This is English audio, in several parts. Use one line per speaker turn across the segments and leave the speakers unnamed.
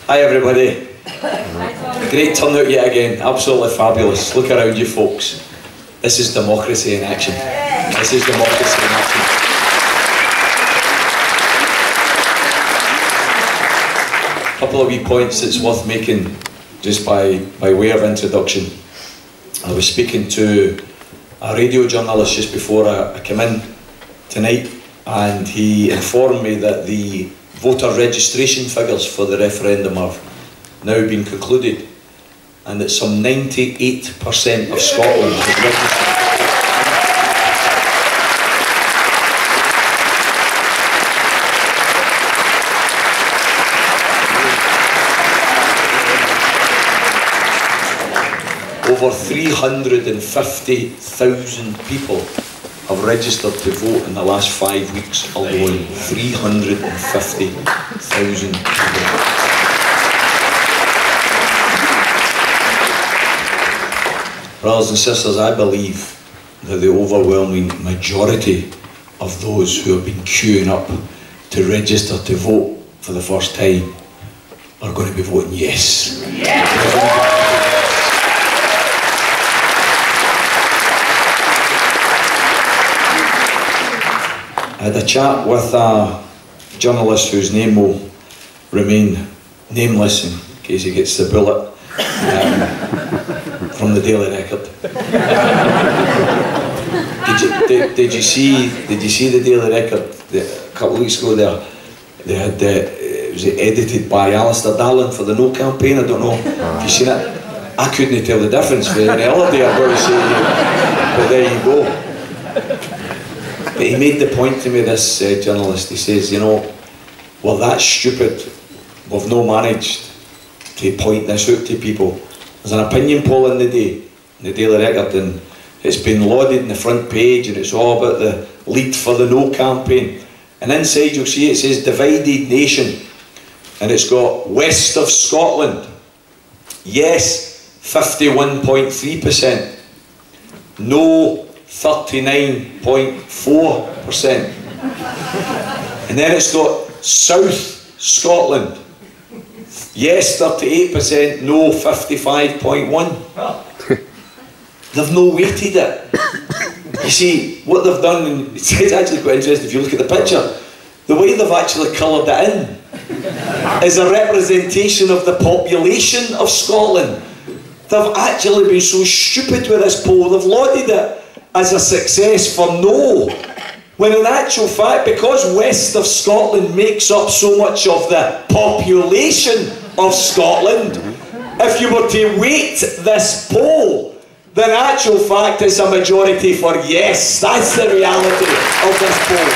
Hi everybody. Great turnout yet again, absolutely fabulous. Look around you folks. This is democracy in action. This is democracy in action. A couple of wee points that's worth making just by way of introduction. I was speaking to a radio journalist just before I came in tonight, and he informed me that the voter registration figures for the referendum have now been concluded, and that some 98% of Scotland have registered. Over 350,000 people have registered to vote in the last 5 weeks alone. 350,000 people. Brothers and sisters, I believe that the overwhelming majority of those who have been queuing up to register to vote for the first time are going to be voting yes. I had a chat with a journalist whose name will remain nameless in case he gets the bullet, from the Daily Record. Did you see the Daily Record a couple of weeks ago there? They had it was edited by Alistair Darling for the No campaign. I don't know if you've seen it. I couldn't tell the difference for any other day, I've got to say, but there you go. But he made the point to me, this journalist, he says, you know, well, that's stupid. We've not managed to point this out to people. There's an opinion poll in the Daily Record, and it's been lauded in the front page, and it's all about the lead for the No campaign. And inside you'll see it says divided nation, and it's got west of Scotland, yes, 51.3%, no, 39.4%. And then it's got South Scotland, yes 38%, no 55.1%. They've no weighted it. You see, what they've done, and it's actually quite interesting if you look at the picture, the way they've actually coloured it in is a representation of the population of Scotland. They've actually been so stupid with this poll, they've lauded it as a success for no, when in actual fact, because west of Scotland makes up so much of the population of Scotland, if you were to weight this poll, then in actual fact it's a majority for yes. That's the reality of this poll.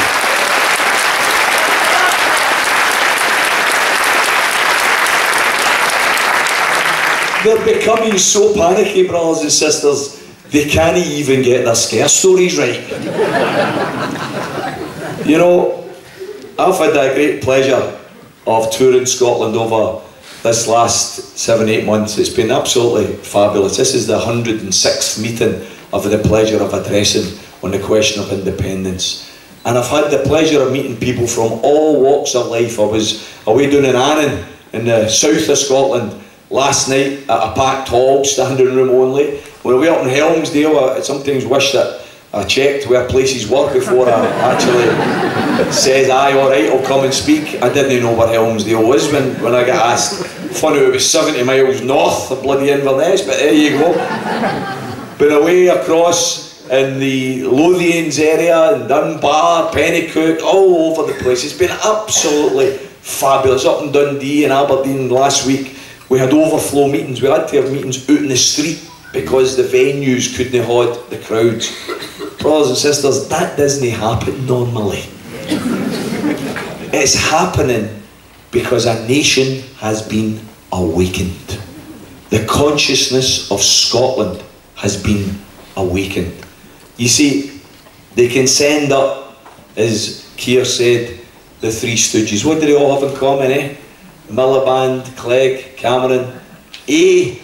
They're becoming so panicky, brothers and sisters, they can't even get their scare stories right. You know, I've had a great pleasure of touring Scotland over this last 7-8 months. It's been absolutely fabulous. This is the 106th meeting I've had the pleasure of addressing on the question of independence. And I've had the pleasure of meeting people from all walks of life. I was away down in Annan, in the south of Scotland, last night at a packed hall, standing room only. When we were up in Helmsdale, I sometimes wish that I checked where places were before I actually said, aye, alright, I'll come and speak. I didn't know where Helmsdale was when I got asked. Funny, it was 70 miles north of bloody Inverness, but there you go. Been away across in the Lothians area, in Dunbar, Pennycook, all over the place. It's been absolutely fabulous. Up in Dundee and Aberdeen last week, we had overflow meetings. We had to have meetings out in the street because the venues couldn't hold the crowds. Brothers and sisters, that doesn't happen normally. It's happening because a nation has been awakened. The consciousness of Scotland has been awakened. You see, they can send up, as Keir said, the Three Stooges. What do they all have in common, eh? Miliband, Clegg, Cameron. A,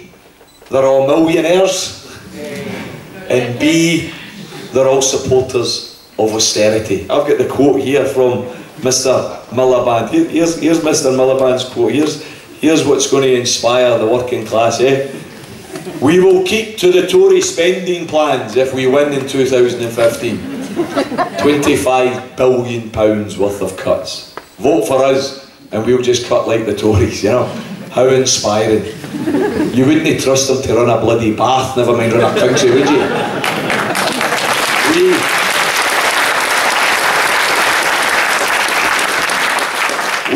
they're all millionaires, and B, they're all supporters of austerity. I've got the quote here from Mr. Miliband. Here's Mr. Miliband's quote. Here's Here's what's going to inspire the working class, eh? We will keep to the Tory spending plans if we win in 2015. £25 billion worth of cuts. Vote for us and we'll just cut like the Tories, you know. How inspiring. You wouldn't trust them to run a bloody bath, never mind run a country, would you?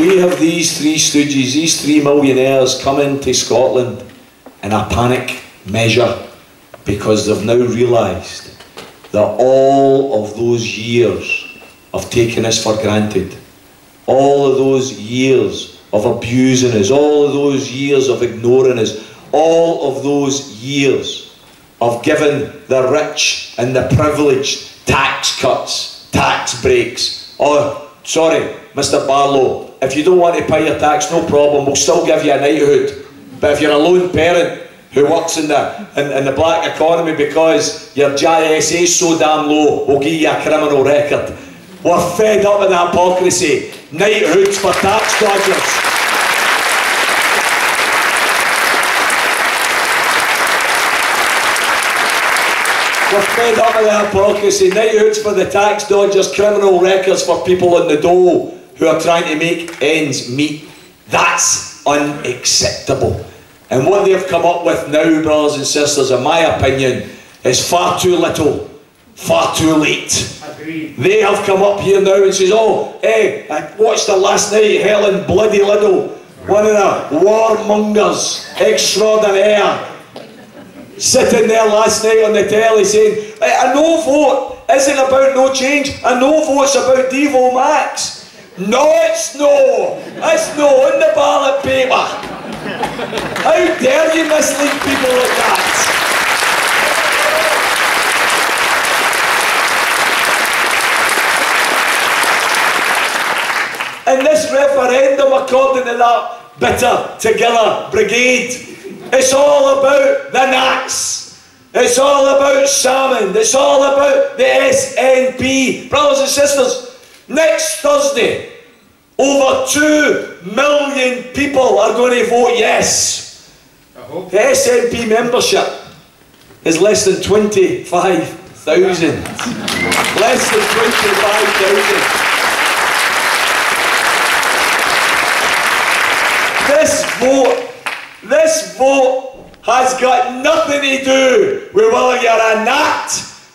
We have these three stooges, these three millionaires coming to Scotland in a panic measure because they've now realised that all of those years of taking us for granted, all of those years of abusing us, all of those years of ignoring us, all of those years of giving the rich and the privileged tax cuts, tax breaks. Oh, sorry, Mr. Barlow, if you don't want to pay your tax, no problem, we'll still give you a knighthood. But if you're a lone parent who works in the black economy because your GISA is so damn low, we'll give you a criminal record. We're fed up with the hypocrisy. Knighthoods for tax dodgers. We're fed up with the hypocrisy. Knighthoods for the tax dodgers, criminal records for people on the dole who are trying to make ends meet. That's unacceptable. And what they've come up with now, brothers and sisters, in my opinion, is far too little, far too late. Agreed. They have come up here now and says, oh, hey, I watched her last night, Helen Bloody Liddle, one of the warmongers extraordinaire, sitting there last night on the telly saying, a no vote isn't about no change, a no vote's about Devo Max. No, it's no. It's no in the ballot paper. How dare you mislead people like that? And this referendum, according to that Bitter Together Brigade, it's all about the Nats. It's all about salmon. It's all about the SNP. Brothers and sisters, next Thursday, over 2 million people are going to vote yes. The SNP membership is less than 25,000. Less than 25,000. This vote has got nothing to do with whether you're a Nat,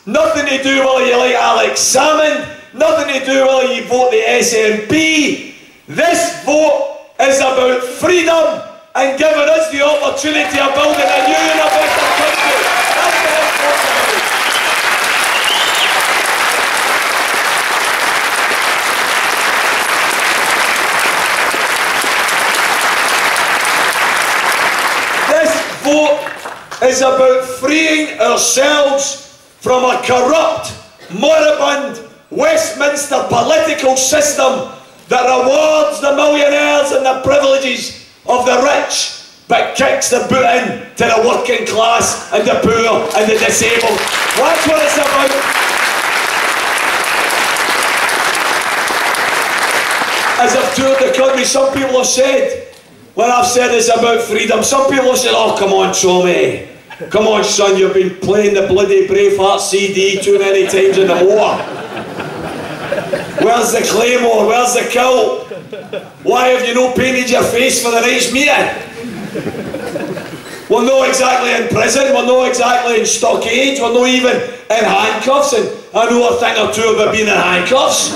nothing to do whether you like Alex Salmon, nothing to do whether you vote the SNP. This vote is about freedom and giving us the opportunity of building a new and a better country. That's what this vote's about. This vote is about freeing ourselves from a corrupt, moribund Westminster political system that rewards the millionaires and the privileges of the rich, but kicks the boot in to the working class and the poor and the disabled. That's what it's about. As I've toured the country, some people have said, when I've said it's about freedom, some people have said, oh, come on, Tommy. Come on, son, you've been playing the bloody Braveheart CD too many times in the war. Where's the claymore? Where's the kilt? Why have you not painted your face for the night's meeting? We're not exactly in prison, we're not exactly in stockade, we're not even in handcuffs, and I know a thing or two about being in handcuffs.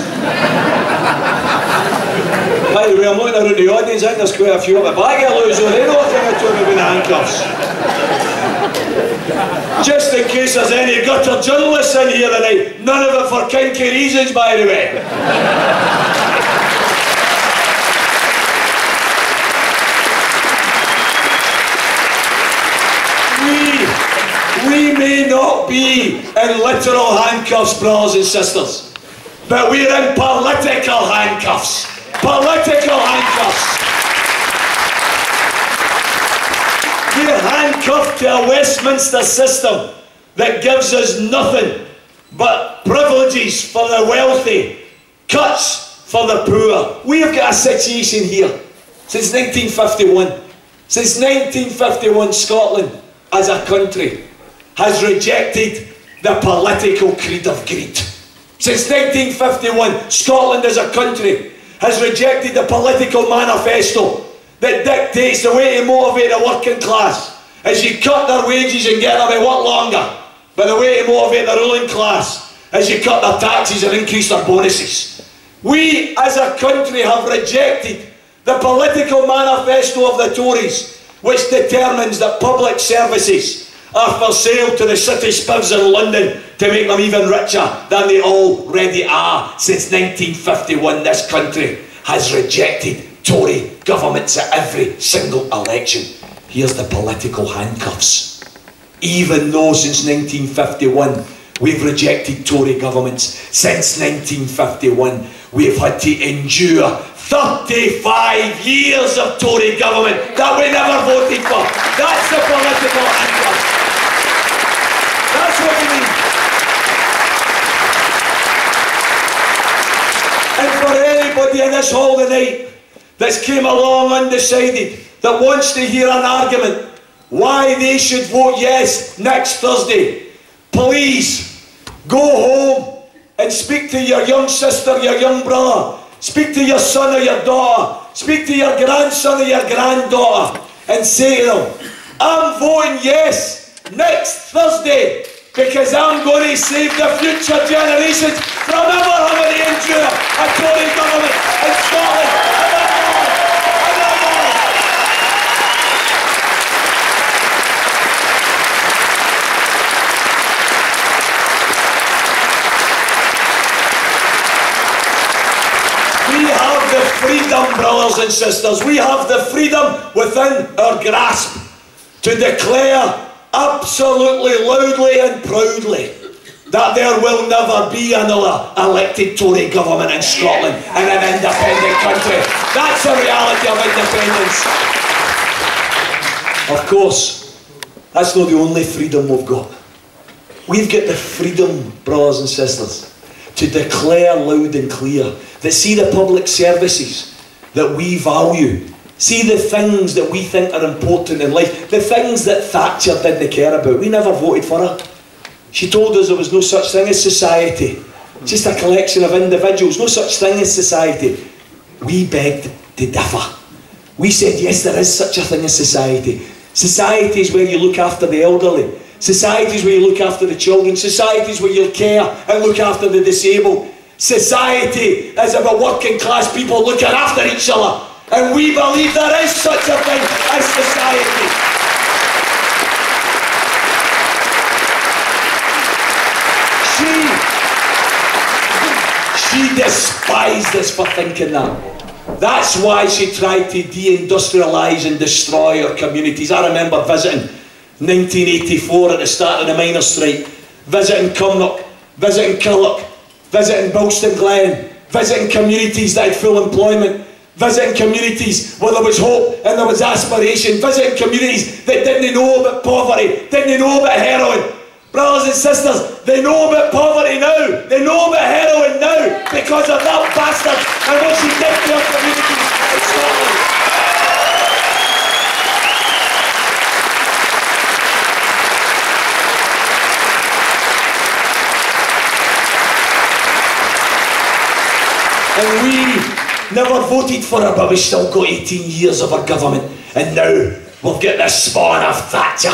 By the way, I'm looking around the audience, I think there's quite a few up the back of the so they know a thing or two about being in handcuffs. Just in case there's any gutter journalists in here tonight, none of it for kinky reasons, by the way. We may not be in literal handcuffs, brothers and sisters, but we're in political handcuffs. Political handcuffs. We're handcuffed to a Westminster system that gives us nothing but privileges for the wealthy, cuts for the poor. We have got a situation here. Since 1951. Since 1951, Scotland, as a country, has rejected the political creed of greed. Since 1951, Scotland as a country has rejected the political manifesto that dictates the way to motivate the working class is you cut their wages and get them to work longer. But the way to motivate the ruling class is you cut their taxes and increase their bonuses. We as a country have rejected the political manifesto of the Tories, which determines that public services are for sale to the city spivs in London to make them even richer than they already are. Since 1951, this country has rejected Tory governments at every single election. Here's the political handcuffs. Even though since 1951 we've rejected Tory governments, since 1951 we've had to endure 35 years of Tory government that we never voted for. That's the political handcuffs. That's what we mean. And for anybody in this hall tonight that's came along undecided, that wants to hear an argument why they should vote yes next Thursday, please go home and speak to your young sister, your young brother, speak to your son or your daughter, speak to your grandson or your granddaughter and say to them, I'm voting yes next Thursday because I'm going to save the future generations from ever having to endure a Tory government in Scotland. Freedom, brothers and sisters, we have the freedom within our grasp to declare absolutely loudly and proudly that there will never be another elected Tory government in Scotland in an independent country. That's the reality of independence. Of course, that's not the only freedom we've got. We've got the freedom, brothers and sisters, to declare loud and clear that see the public services that we value, see the things that we think are important in life, the things that Thatcher didn't care about. We never voted for her. She told us there was no such thing as society, just a collection of individuals, no such thing as society. We begged to differ. We said, yes, there is such a thing as society. Society is where you look after the elderly. Society is where you look after the children. Society is where you care and look after the disabled. Society is about working class people looking after each other. And we believe there is such a thing as society. She despised us for thinking that. That's why she tried to deindustrialise and destroy our communities. I remember visiting 1984 at the start of the miners' strike, visiting Cumnock, visiting Killock, visiting Bilston Glen, visiting communities that had full employment, visiting communities where there was hope and there was aspiration, visiting communities that didn't know about poverty, didn't know about heroin. Brothers and sisters, they know about poverty now, they know about heroin now because of that bastard and what she did to our communities in Scotland. And we never voted for her, but we still got 18 years of her government. And now we've got the spawn of Thatcher.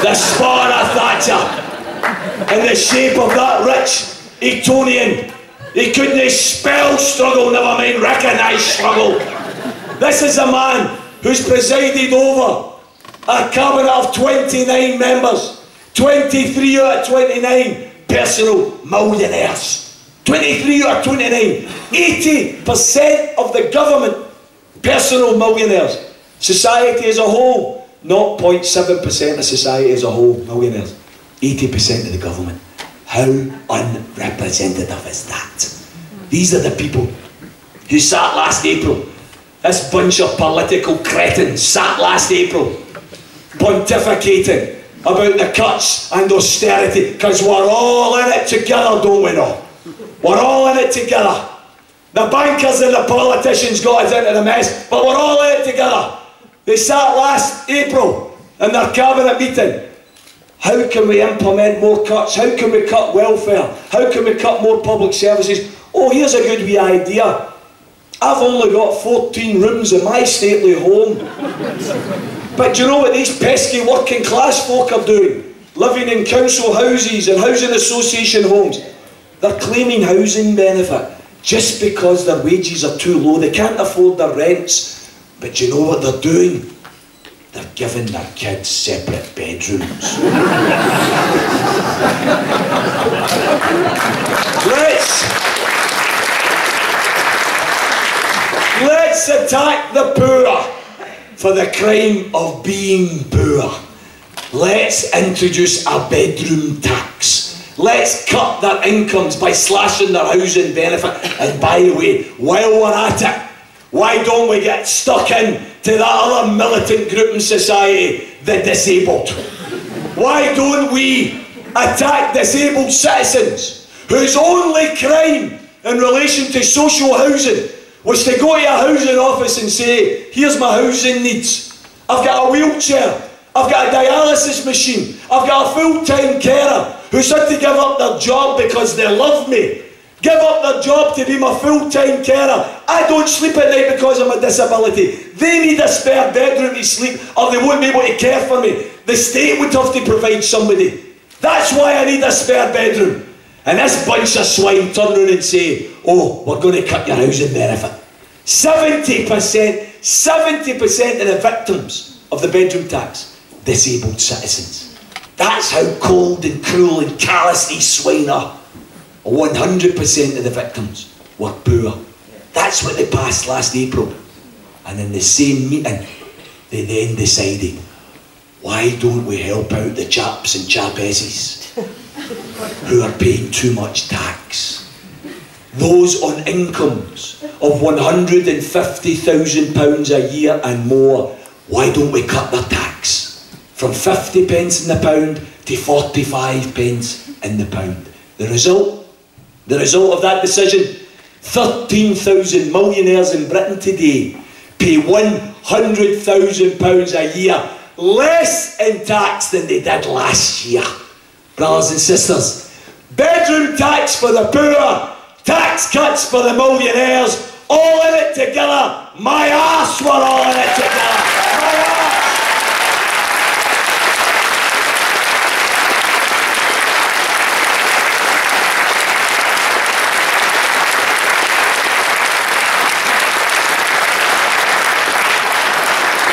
The spawn of Thatcher. In the shape of that rich Etonian. He couldn't spell struggle, never mind recognise struggle. This is a man who's presided over a cabinet of 29 members. 23 out of 29 personal millionaires. 23 or 29, 80% of the government, personal millionaires. Society as a whole, 0.7% of society as a whole, millionaires. 80% of the government. How unrepresentative is that? These are the people who sat last April. This bunch of political cretins sat last April pontificating about the cuts and austerity because we're all in it together, don't we know? We're all in it together. The bankers and the politicians got us into the mess, but we're all in it together. They sat last April in their cabinet meeting. How can we implement more cuts? How can we cut welfare? How can we cut more public services? Oh, here's a good wee idea. I've only got 14 rooms in my stately home. But do you know what these pesky working class folk are doing? Living in council houses and housing association homes. They're claiming housing benefit just because their wages are too low. They can't afford their rents. But do you know what they're doing? They're giving their kids separate bedrooms. Let's attack the poor for the crime of being poor. Let's introduce a bedroom tax. Let's cut their incomes by slashing their housing benefit. And by the way, while we're at it, why don't we get stuck in to that other militant group in society, the disabled? Why don't we attack disabled citizens whose only crime in relation to social housing was to go to a housing office and say, here's my housing needs. I've got a wheelchair, I've got a dialysis machine, I've got a full-time carer who's had to give up their job because they love me. Give up their job to be my full-time carer. I don't sleep at night because of my disability. They need a spare bedroom to sleep or they won't be able to care for me. The state would have to provide somebody. That's why I need a spare bedroom. And this bunch of swine turn around and say, oh, we're going to cut your housing benefit. 70% of the victims of the bedroom tax, disabled citizens. That's how cold and cruel and callous these swine are. 100% of the victims were poor. That's what they passed last April. And in the same meeting, they then decided, why don't we help out the chaps and chapesses who are paying too much tax? Those on incomes of £150,000 a year and more, why don't we cut their tax from 50 pence in the pound to 45 pence in the pound? The result of that decision, 13,000 millionaires in Britain today pay £100,000 a year less in tax than they did last year. Brothers and sisters, bedroom tax for the poor, tax cuts for the millionaires, all in it together. My arse, we're all in it together. My arse.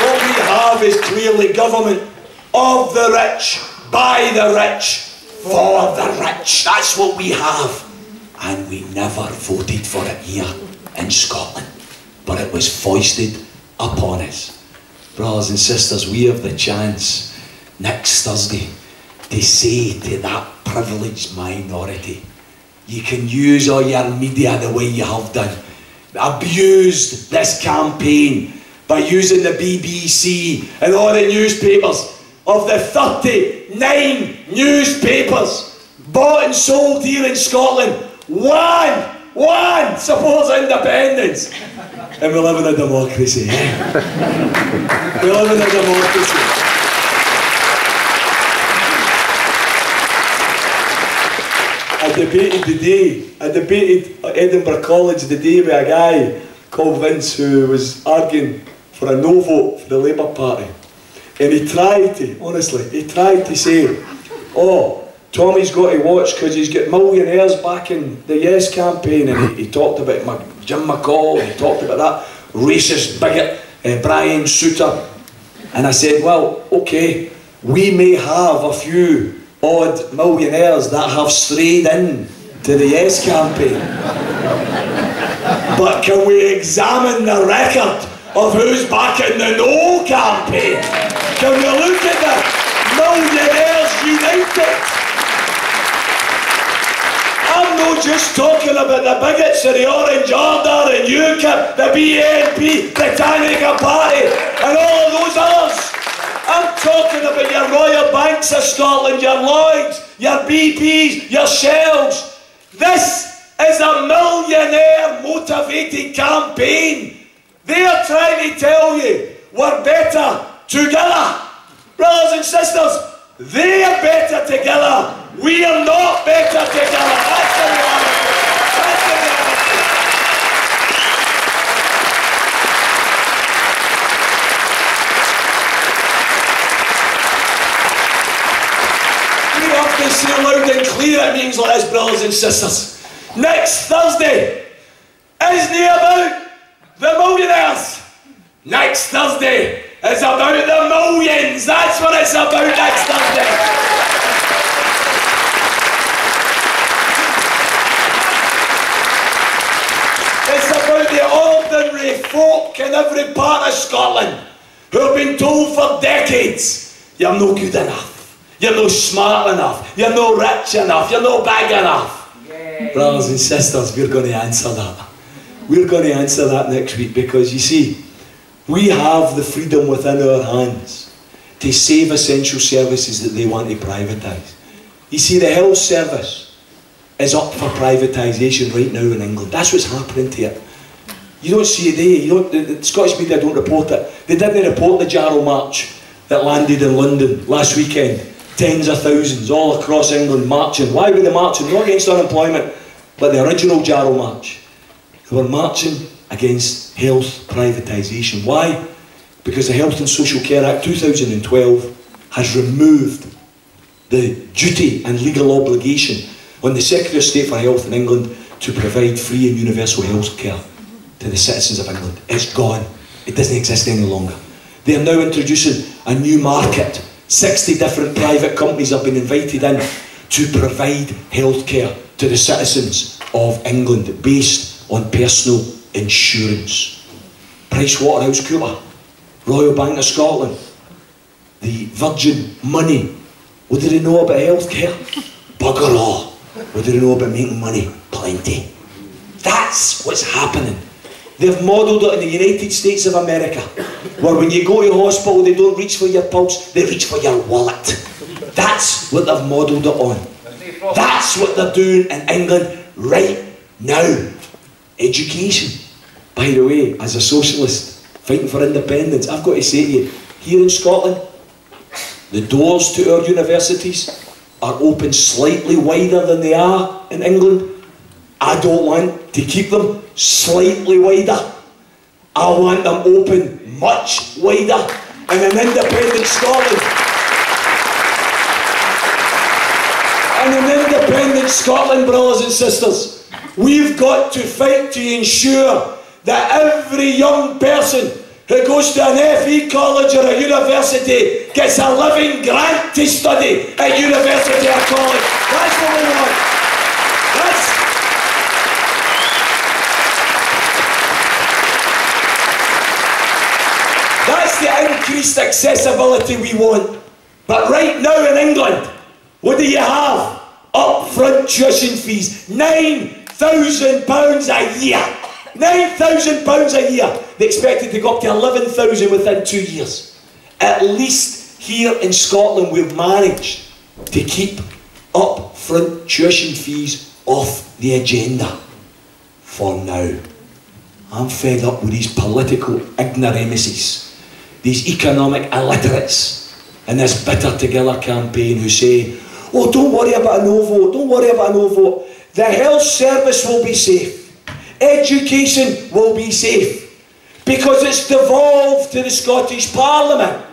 What we have is clearly government of the rich, by the rich, for the rich. That's what we have. And we never voted for it here in Scotland. But it was foisted upon us. Brothers and sisters, we have the chance next Thursday to say to that privileged minority, you can use all your media the way you have done. Abused this campaign by using the BBC and all the newspapers. Of the 39 newspapers bought and sold here in Scotland, one supports independence. And we live in a democracy. We live in a democracy. I debated at Edinburgh College the day with a guy called Vince who was arguing for a no vote for the Labour Party. And he tried to say, oh, Tommy's got to watch because he's got millionaires backing the Yes campaign. And he talked about Jim McCall, he talked about that racist bigot, Brian Souter. And I said, well, okay, we may have a few odd millionaires that have strayed in to the Yes campaign. But can we examine the record of who's backing the No campaign? Can we look at the Millionaires United? I'm not just talking about the bigots of the Orange Order and UKIP, the BNP, the Britannica Party, and all of those others. I'm talking about your Royal Banks of Scotland, your Lloyds, your BPs, your Shells. This is a millionaire motivated campaign. They are trying to tell you we're better together. Brothers and sisters, they are better together. We are not better together. That's the reality. That's the reality. We have to say loud and clear at meetings like this, brothers and sisters. Next Thursday isn't about the millionaires. Next Thursday is about the millions. That's what it's about next Thursday. It's about the ordinary folk in every part of Scotland who have been told for decades, you're no good enough, you're no smart enough, you're no rich enough, you're no big enough. Yay. Brothers and sisters, we're going to answer that. We're going to answer that next week, because you see, we have the freedom within our hands to save essential services that they want to privatise. You see, the health service is up for privatisation right now in England. That's what's happening to it. You don't see it there. The Scottish media don't report it. They didn't report the Jarrow March that landed in London last weekend. Tens of thousands all across England marching. Why were they marching? Not against unemployment, but the original Jarrow March. They were marching against health privatisation. Why? Because the Health and Social Care Act 2012 has removed the duty and legal obligation on the Secretary of State for Health in England to provide free and universal health care to the citizens of England. It's gone. It doesn't exist any longer. They are now introducing a new market. 60 different private companies have been invited in to provide health care to the citizens of England based on personal insurance. PricewaterhouseCoopers, Royal Bank of Scotland, the Virgin Money. What do they know about health care? Bugger all. What do they know about making money? Plenty. That's what's happening. They've modelled it in the United States of America, where when you go to hospital, they don't reach for your pulse, they reach for your wallet. That's what they've modelled it on. That's what they're doing in England right now. Education. By the way, as a socialist fighting for independence, I've got to say to you, here in Scotland, the doors to our universities are open slightly wider than they are in England. I don't want to keep them slightly wider. I want them open much wider. In an independent Scotland, brothers and sisters, we've got to fight to ensure that every young person who goes to an FE college or a university gets a living grant to study at university or college. That's what we want. That's the increased accessibility we want. But right now in England, what do you have? Upfront tuition fees, £9,000 a year. £9,000 a year. They expect it to go up to 11,000 within 2 years. At least here in Scotland we've managed to keep upfront tuition fees off the agenda. For now. I'm fed up with these political ignoramuses, these economic illiterates, and this Better Together campaign who say, oh, don't worry about a no vote, don't worry about a no vote. The health service will be safe. Education will be safe. Because it's devolved to the Scottish Parliament.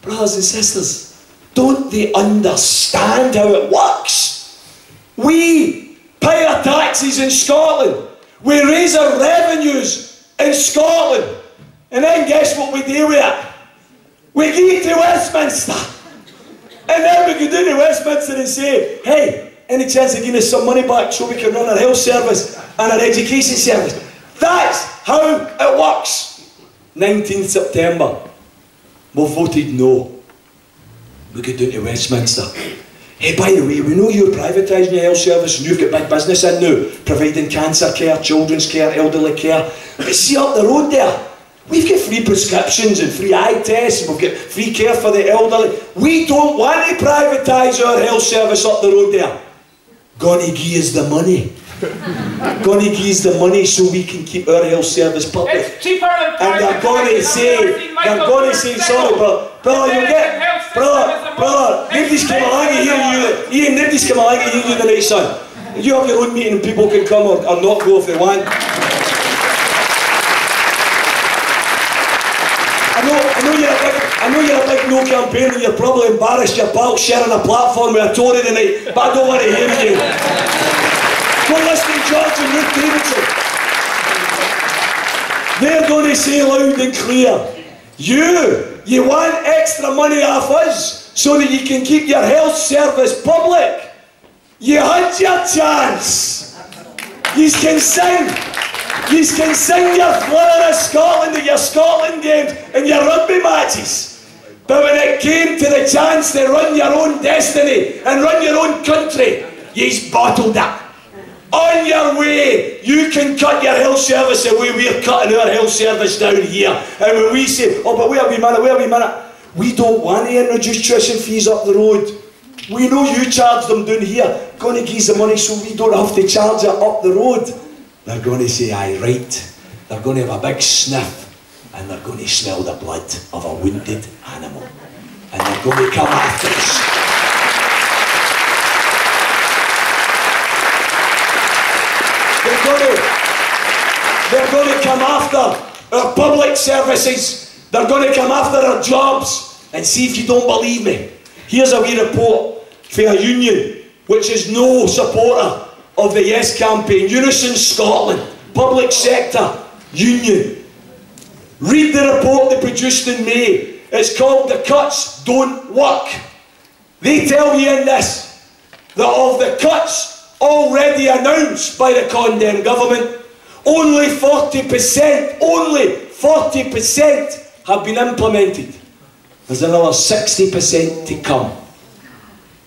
Brothers and sisters, don't they understand how it works? We pay our taxes in Scotland. We raise our revenues in Scotland. And then guess what we do with it? We give it to Westminster. And then we go down to Westminster and say, hey, any chance of giving us some money back so we can run our health service and our education service? That's how it works. 19th September, we voted no. We go down to Westminster. Hey, by the way, we know you're privatising your health service and you've got big business in now, providing cancer care, children's care, elderly care. But see up the road there, we've got free prescriptions and free eye tests, and we've got free care for the elderly. We don't want to privatise our health service up the road there. Gonna give us the money. Going to give us the money so we can keep our health service public.
It's cheaper than private.
And they're going to say, sorry, brother, you get, brother, nobody's come along to hear you. Ian, nobody's come along to hear you tonight, son. You have your own meeting and people can come or not go if they want. I know you're a big no campaigner and you're probably embarrassed your pal sharing a platform with a Tory tonight, but I don't want to hear you. Go listen to George and Ruth Davidson. They're going to say loud and clear, you want extra money off us so that you can keep your health service public. You had your chance. You can sing. You can sing your Flora of Scotland at your Scotland games and your rugby matches. But when it came to the chance to run your own destiny and run your own country, you've bottled it. On your way, you can cut your health service away. We're cutting our health service down here. And when we say, oh, but wait a wee minute, we don't want to introduce tuition fees up the road. We know you charge them down here. Going to give us the money so we don't have to charge it up the road. They're going to say, aye, right. They're going to have a big sniff and they're going to smell the blood of a wounded animal. And they're going to come after us. They're going to come after our public services. They're going to come after our jobs. And see if you don't believe me. Here's a wee report for a union which is no supporter of the Yes campaign. Unison Scotland, public sector union. Read the report they produced in May. It's called The Cuts Don't Work. They tell you in this that of the cuts already announced by the condemned government, only 40% have been implemented. There's another 60% to come.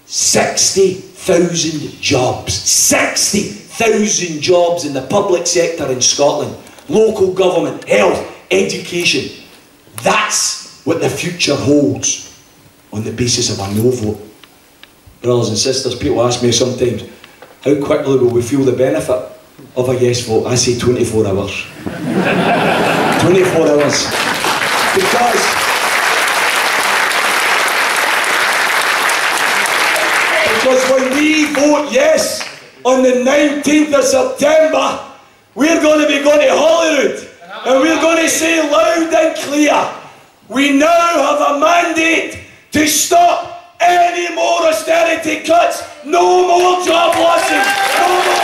60,000 jobs. 60,000 jobs in the public sector in Scotland. Local government, health, education. That's what the future holds on the basis of a no vote. Brothers and sisters, people ask me sometimes, how quickly will we feel the benefit of a yes vote? I say 24 hours. 24 hours. Because when we vote yes on the 19th of September, we're going to be going to Holyrood and we're going to say loud and clear, we now have a mandate to stop any more austerity cuts, no more job losses, no more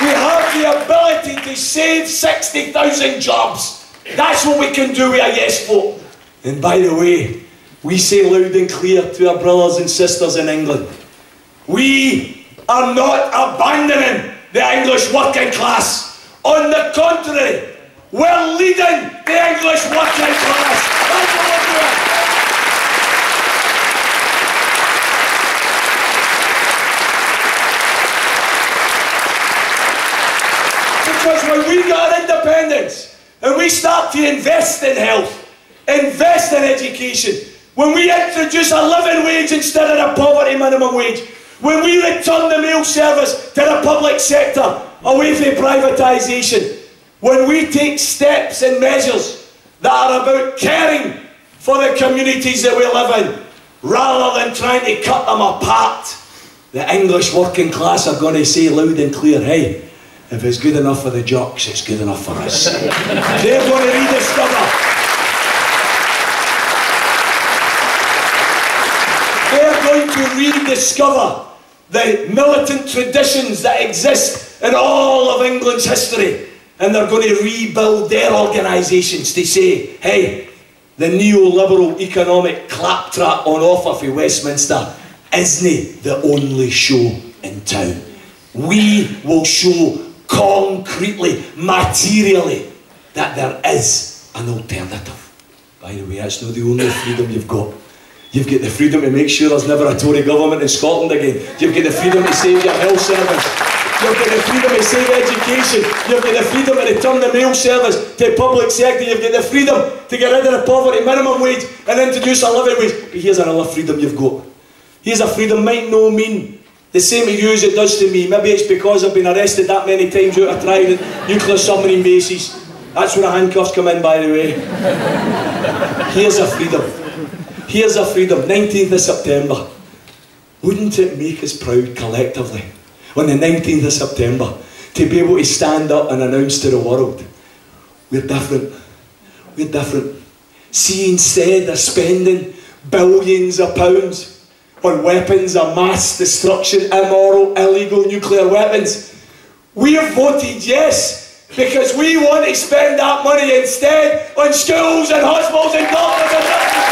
We have the ability to save 60,000 jobs. That's what we can do with a yes vote. And by the way, we say loud and clear to our brothers and sisters in England, we are not abandoning the English working class. On the contrary, we're leading the English working class. That's what we're doing. Because when we got independence and we start to invest in health, invest in education, when we introduce a living wage instead of a poverty minimum wage, when we return the mail service to the public sector away from privatisation, when we take steps and measures that are about caring for the communities that we live in, rather than trying to cut them apart, the English working class are going to say loud and clear, hey, if it's good enough for the jocks, it's good enough for us. They're going to rediscover. They're going to rediscover the militant traditions that exist in all of England's history. And they're going to rebuild their organisations to say, hey, the neoliberal economic claptrap on offer for Westminster isn't the only show in town. We will show concretely, materially, that there is an alternative. By the way, that's not the only freedom you've got. You've got the freedom to make sure there's never a Tory government in Scotland again. You've got the freedom to save your health service. You've got the freedom of safe education. You've got the freedom to return the mail service to the public sector. You've got the freedom to get rid of the poverty minimum wage and introduce a living wage. But here's another freedom you've got. Here's a freedom might no mean the same to you as it does to me. Maybe it's because I've been arrested that many times out of trying nuclear submarine bases. That's where the handcuffs come in, by the way. Here's a freedom. Here's a freedom. 19th of September. Wouldn't it make us proud collectively on the 19th of September to be able to stand up and announce to the world, we're different. We're different. See, instead of spending billions of pounds on weapons of mass destruction, immoral, illegal nuclear weapons, we have voted yes because we want to spend that money instead on schools and hospitals and doctors and nurses.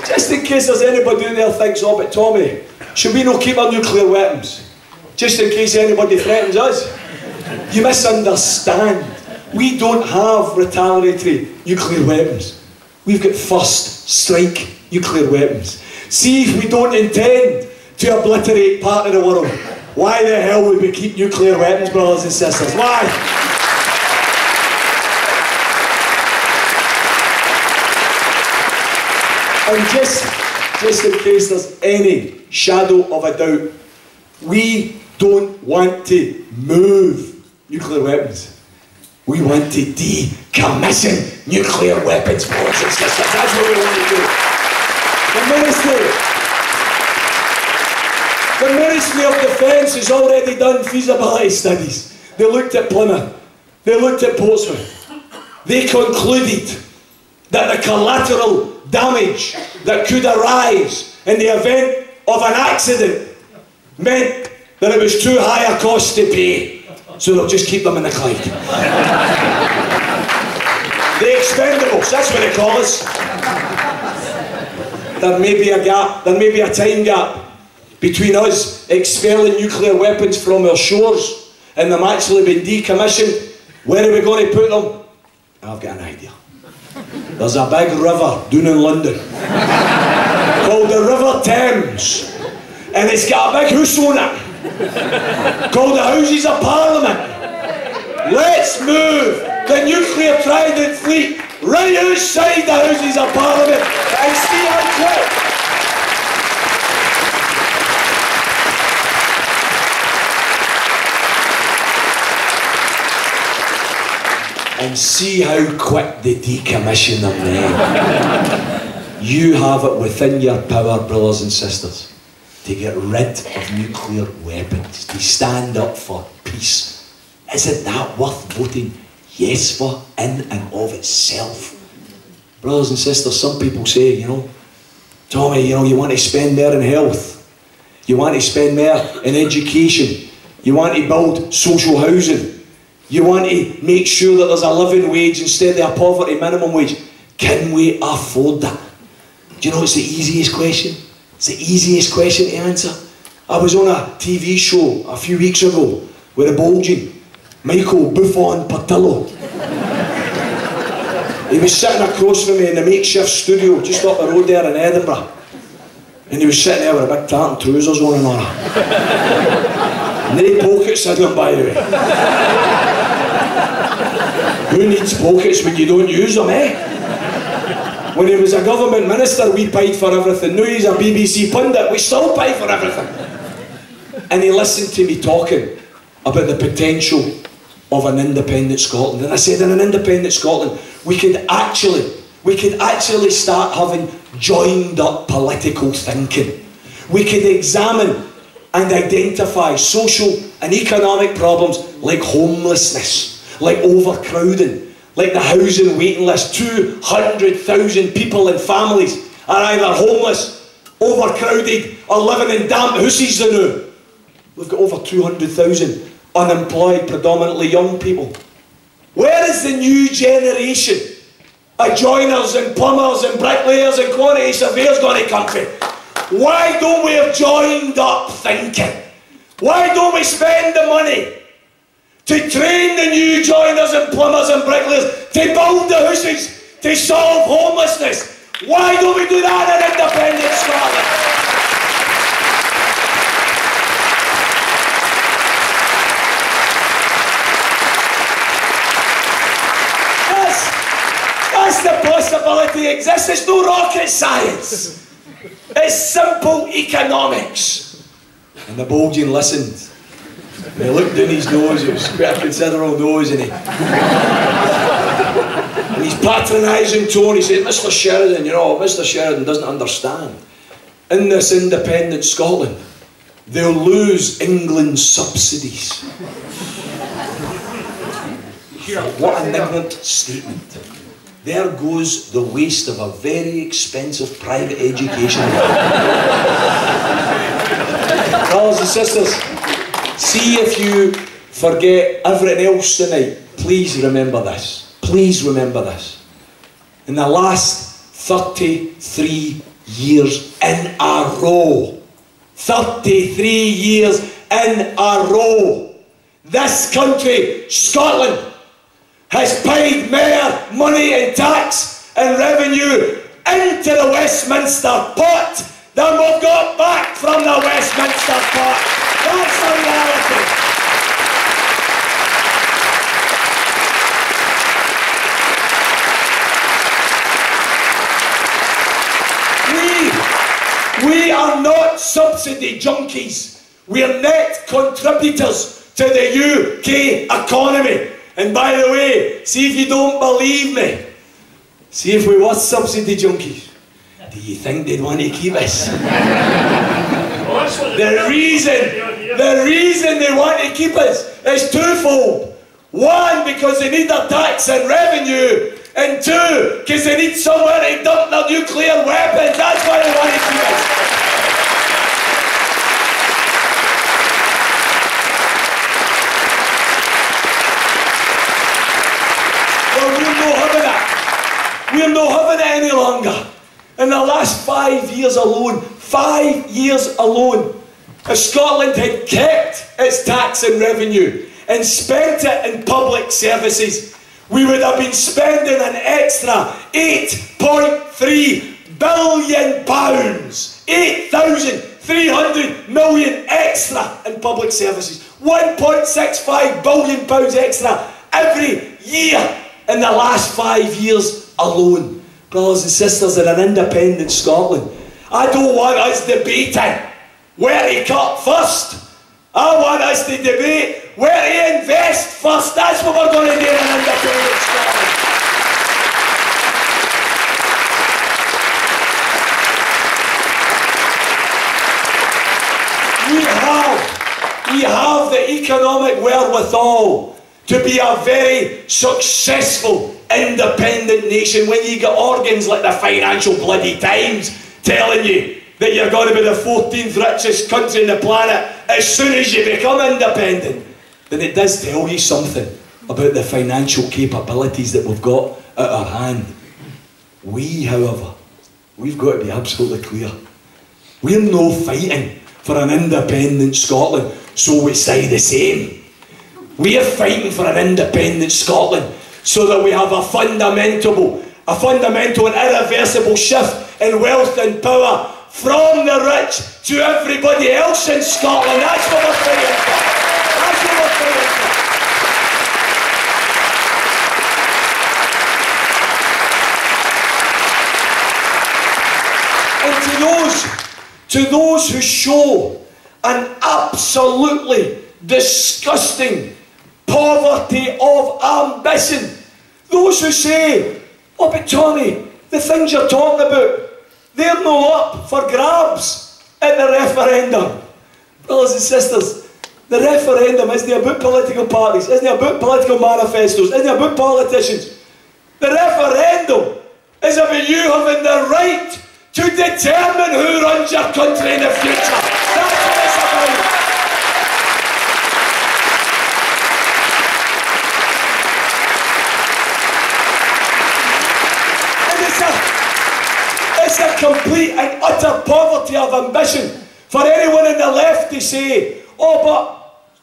Just in case there's anybody in there thinks, oh, but Tommy, should we not keep our nuclear weapons? Just in case anybody threatens us? You misunderstand. We don't have retaliatory nuclear weapons. We've got first strike nuclear weapons. See, if we don't intend to obliterate part of the world, why the hell would we keep nuclear weapons, brothers and sisters? Why? And just in case there's any shadow of a doubt, we don't want to move nuclear weapons. We want to decommission nuclear weapons, brothers and sisters. That's what we want to do. The Ministry of Defence has already done feasibility studies. They looked at Plymouth. They looked at Portsmouth. They concluded that the collateral damage that could arise in the event of an accident meant that it was too high a cost to pay, so they'll just keep them in the Clyde. The expendables, that's what they call us. There may be a gap, there may be a time gap between us expelling nuclear weapons from our shores and them actually being decommissioned. Where are we going to put them? I've got an idea. There's a big river down in London called the River Thames, and it's got a big house on it called the Houses of Parliament. Let's move the nuclear Trident fleet right outside the Houses of Parliament and see how quick. And see how quick they decommission them then. You have it within your power, brothers and sisters, to get rid of nuclear weapons, to stand up for peace. Isn't that worth voting yes for in and of itself? Brothers and sisters, some people say, you know, Tommy, you know, you want to spend more in health. You want to spend more in education. You want to build social housing. You want to make sure that there's a living wage instead of a poverty minimum wage. Can we afford that? Do you know it's the easiest question? It's the easiest question to answer. I was on a TV show a few weeks ago with a Bulging, Michael Buffon Patillo. He was sitting across from me in the makeshift studio just up the road there in Edinburgh. And he was sitting there with a big tartan trousers on and all. No pockets in them, by the way. Who needs pockets when you don't use them, eh? When he was a government minister, we paid for everything. Now he's a BBC pundit, we still pay for everything. And he listened to me talking about the potential of an independent Scotland. And I said, in an independent Scotland, we could actually start having joined up political thinking. We could examine and identify social and economic problems like homelessness, like overcrowding, like the housing waiting list. 200,000 people and families are either homeless, overcrowded, or living in damp houses now. We've got over 200,000 unemployed, predominantly young people. Where is the new generation of joiners and plumbers and bricklayers and quantity surveyors going to come from? Why don't we have joined up thinking? Why don't we spend the money to train the new joiners and plumbers and bricklayers to build the houses, to solve homelessness? Why don't we do that in independent Scotland? That's the possibility exists. It's no rocket science. It's simple economics. And the Bulgarian listened. And he looked in his nose, it was quite a considerable nose, and his patronising tone, he said, Mr. Sheridan, you know, Mr. Sheridan doesn't understand. In this independent Scotland, they'll lose England's subsidies. What an ignorant statement. There goes the waste of a very expensive private education. Brothers and sisters, see if you forget everything else tonight, please remember this. Please remember this. In the last 33 years in a row, 33 years in a row, this country, Scotland, has paid more money in tax and revenue into the Westminster pot than we've got back from the Westminster pot. That's the reality. We are not subsidy junkies. We are net contributors to the UK economy. And by the way, see if you don't believe me, see if we were subsidy junkies, do you think they'd want to keep us? The reason they want to keep us is twofold. One, because they need their tax and revenue, and two, because they need somewhere to dump their nuclear weapons. That's why they want to keep us. We're not having it any longer. In the last 5 years alone, 5 years alone, if Scotland had kept its tax and revenue and spent it in public services, we would have been spending an extra £8.3 billion, 8,300 million extra in public services, £1.65 billion extra every year in the last 5 years alone. Brothers and sisters, in an independent Scotland, I don't want us debating where to cut first. I want us to debate where to invest first. That's what we're going to do in an independent Scotland. We have the economic wherewithal to be a very successful independent nation. When you get organs like the Financial Bloody Times telling you that you're going to be the 14th richest country on the planet as soon as you become independent, then it does tell you something about the financial capabilities that we've got at our hand. We, however, we've got to be absolutely clear. We're no fighting for an independent Scotland so we say the same. We are fighting for an independent Scotland so that we have a fundamental and irreversible shift in wealth and power from the rich to everybody else in Scotland. That's what we're fighting for. That's what we're fighting for. And to those who show an absolutely disgusting poverty of ambition, those who say, oh but Tommy, the things you're talking about, they're not up for grabs at the referendum. Brothers and sisters, the referendum isn't about political parties, isn't about political manifestos, isn't about politicians. The referendum is about you having the right to determine who runs your country in the future. That's what it's about. It's a complete and utter poverty of ambition for anyone on the left to say, oh, but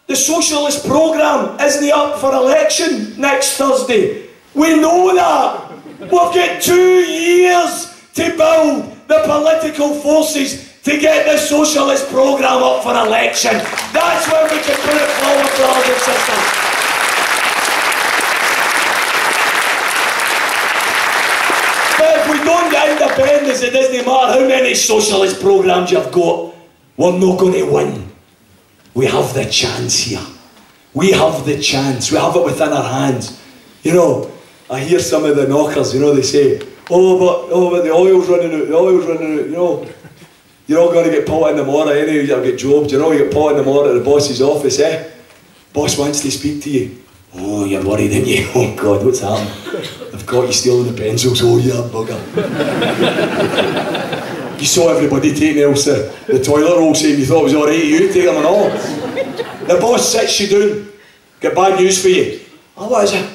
the socialist programme isn't up for election next Thursday. We know that. We've got 2 years to build the political forces to get the socialist programme up for election. That's when we can put it forward, brothers and sisters. But if we don't get independence, it doesn't matter how many socialist programmes you've got, we're not going to win. We have the chance here. We have the chance. We have it within our hands. You know, I hear some of the knockers, you know, they say, oh, but the oil's running out, you know. You're all going to get put in the mortar anyway, you'll get jobbed, you know, you get put in the mortar at the boss's office, eh? Boss wants to speak to you. Oh, you're worried, aren't you? Oh God, what's happened? They've caught you stealing the pencils, oh you bugger. You saw everybody taking else the toilet roll saying you thought it was alright, you take them and all. The boss sits you down, got bad news for you. Oh, what is it?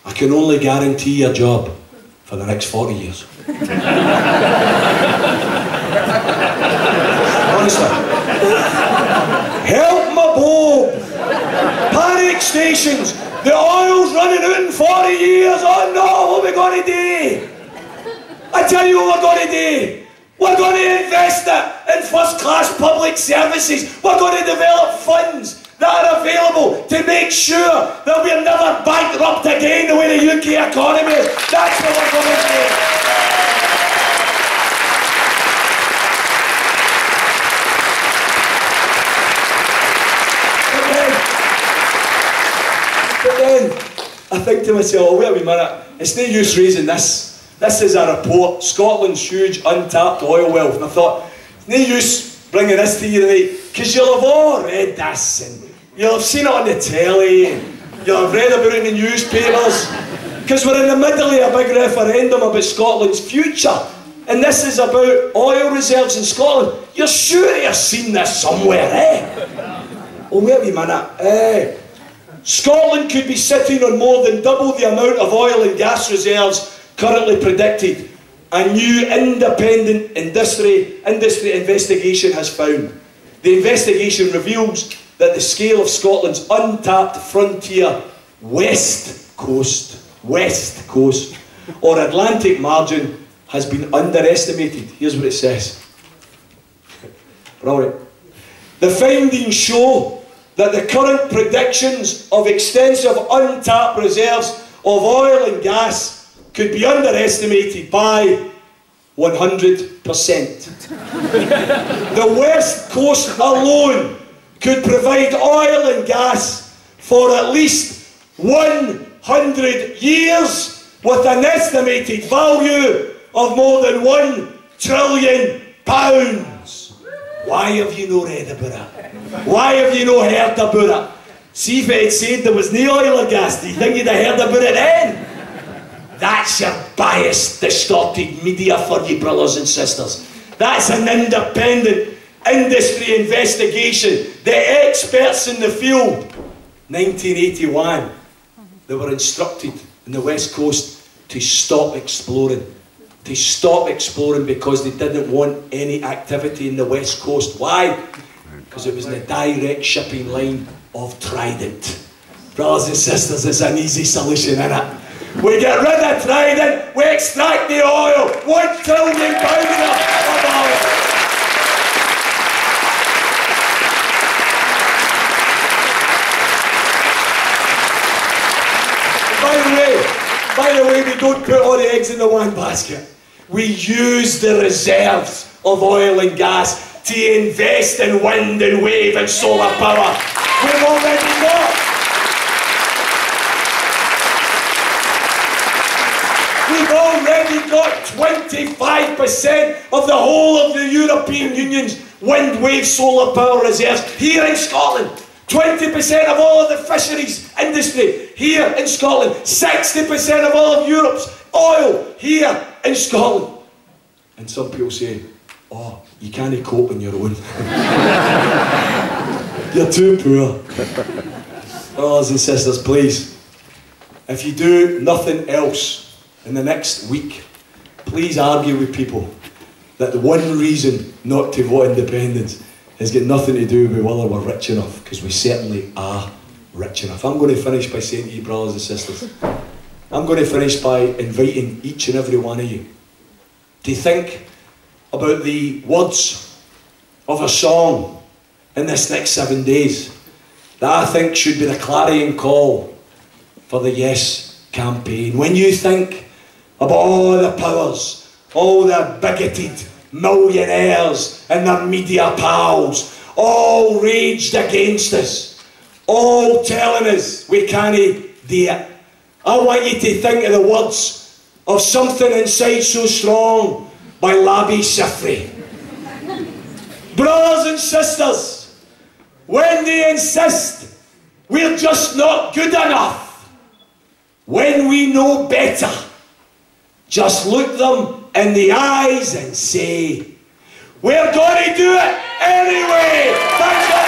I can only guarantee your job for the next 40 years. Honestly. Help my Bob! Panic stations! The oil's running out in 40 years! Oh no, what are we going to do? I tell you what we're going to do. We're going to invest it in first-class public services. We're going to develop funds that are available to make sure that we're never bankrupt again the way the UK economy is. That's what we're going to do. But then I think to myself, oh, wait a minute, it's no use raising this. This is a report, Scotland's huge untapped oil wealth. And I thought, it's no use bringing this to you tonight, because you'll have all read this, and you'll have seen it on the telly, and you'll have read about it in the newspapers, because we're in the middle of a big referendum about Scotland's future. And this is about oil reserves in Scotland. You're sure you've seen this somewhere, eh? Oh, wait a minute, Scotland could be sitting on more than double the amount of oil and gas reserves currently predicted. A new independent industry investigation has found. The investigation reveals that the scale of Scotland's untapped frontier west coast or Atlantic margin has been underestimated. Here's what it says. Right. The findings show that the current predictions of extensive untapped reserves of oil and gas could be underestimated by 100%. The West Coast alone could provide oil and gas for at least 100 years with an estimated value of more than £1 trillion. Why have you not read about it? Why have you not heard about it? See, if it had said there was no oil or gas, do you think you'd have heard about it then? That's your biased, distorted media for you, brothers and sisters. That's an independent industry investigation. The experts in the field, 1981, they were instructed in the West Coast to stop exploring. To stop exploring because they didn't want any activity in the West Coast. Why? Because it was in the direct shipping line of Trident. Brothers and sisters, it's an easy solution, isn't it? We get rid of Trident, we extract the oil, £1 trillion of oil. By the way, we don't put all the eggs in the one basket. We use the reserves of oil and gas to invest in wind and wave and solar power. We've already got. We've already got 25% of the whole of the European Union's wind, wave, solar power reserves here in Scotland. 20% of all of the fisheries industry here in Scotland. 60% of all of Europe's oil here in Scotland. And some people say, oh, you can't cope on your own. You're too poor. Brothers and sisters, please, if you do nothing else in the next week, please argue with people that the one reason not to vote independence has got nothing to do with whether we're rich enough, because we certainly are rich enough. I'm going to finish by saying to you, brothers and sisters, I'm going to finish by inviting each and every one of you to think about the words of a song in this next 7 days that I think should be the clarion call for the Yes campaign. When you think about all the powers, all the bigoted millionaires and their media pals, all raged against us, all telling us we can't do it, I want you to think of the words of Something Inside So Strong by Labi Siffre. Brothers and sisters, when they insist we're just not good enough, when we know better, just look them in the eyes and say, we're going to do it anyway. Thank you.